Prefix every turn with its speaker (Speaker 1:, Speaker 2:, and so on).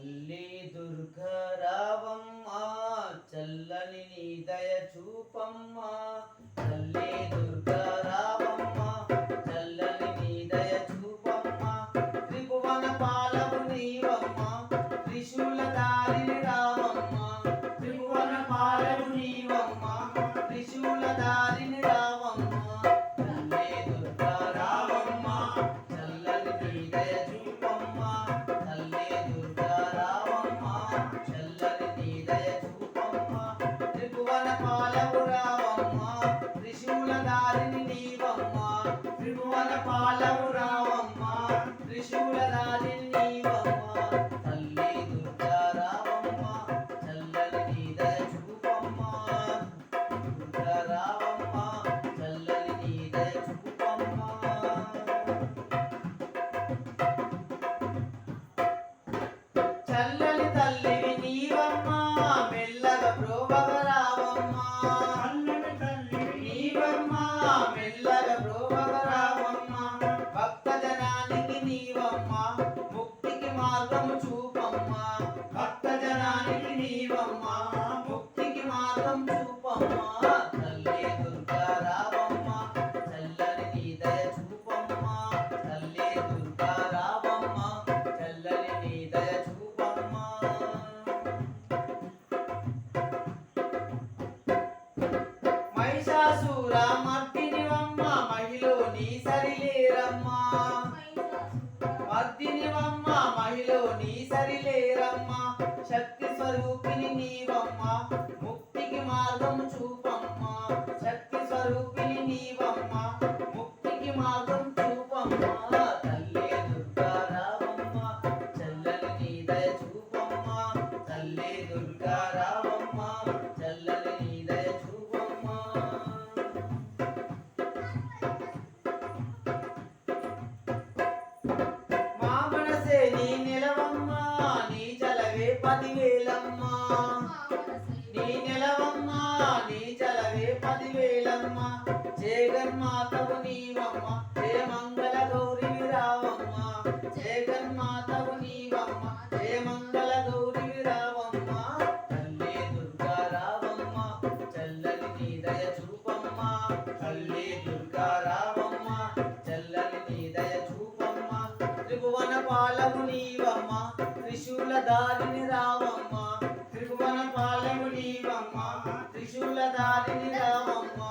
Speaker 1: తల్లి దుర్గా రావమ్మా, చల్లని నీ దయ చూపమ్మా. తల్లి దుర్గా రావమ్మా, చల్లని నీ దయ చూపమ్మా. త్రిభువన పాలవు నీవమ్మా, త్రిశూల దారిని రావమ్మా. త్రిభువన పాలవు నీవమ్మా, త్రిశూల దారిని రావమ్మా. తల్లి దుర్గా రావమ్మా, చల్లని నీ దయ చూపమ్మా. తల్లి దుర్గా రావమ్మా, చల్లని నీ దయ చూపమ్మా. త్రిభువన పాలవు రావమ్మా, త్రిశూల దారిని నీవమ్మా. త్రిభువన పాలవు రావమ్మా, త్రిశూల దారిని నీవమ్మా. తల్లి దుర్గా రావమ్మా, చల్లని నీ దయ చూపమ్మా. దుర్గా రావమ్మా, చల్లని నీ దయ చూపమ్మా. చల్లని తల్లివి నీవమ్మా, మెల్లగా బ్రోవగ రావమ్మా. నీవమ్మా, మెల్లగా బ్రోవగ రావమ్మా. భక్త జనానికి నీవమ్మా, ముక్తికి మార్గము చూపమ్మా. భక్త జనానికి నీవమ్మా, ముక్తికి మార్గం చూపమ్మా. తల్లి దుర్గా రావమ్మా, చల్లని నీ దయ చూపమ్మా. తల్లి దుర్గా రావమ్మా, చల్లని నీ దయ చూపమ్మా. మహిషాసుర మర్దినివమ్మ, మహిలో నీ సరిలేరమ్మా. మర్దినివమ్మ, మహిలో నీ సరిలేరమ్మా. శక్తి స్వరూపిణి నీవమ్మా, ముక్తికి మార్గం చూపమ్మా. శక్తి స్వరూపిణి నీవమ్మా, ముక్తికి మార్గం చూపమ్మా. తల్లి దుర్గా రావమ్మా, చల్లని నీ దయ చూపమ్మా. తల్లి దుర్గా రావమ్మా, చల్లని నీ దయ చూపమ్మా. మా మనసే నీ నిలవమ్మా, నీ చలవే 10,000 నీ నిలవమ్మా, నీ చలవే 10,000. జగన్మాతవు నీవమ్మ, జయ మంగళ గౌరివి రావమ్మా. జగన్మాతవు నీవమ్మ, జయ మంగళ గౌరివి రావమ్మా. తల్లి దుర్గా రావమ్మా, చల్లని నీ దయ చూపమ్మా. తల్లి దుర్గా రావమ్మా, చల్లని నీ దయ చూపమ్మా. త్రిభువన పాలవు నీవమ్మా, త్రిశూల దారిని రావమ్మా. త్రిభువన పాలవు నీవమ్మా, త్రిశూల దారిని రావమ్మా.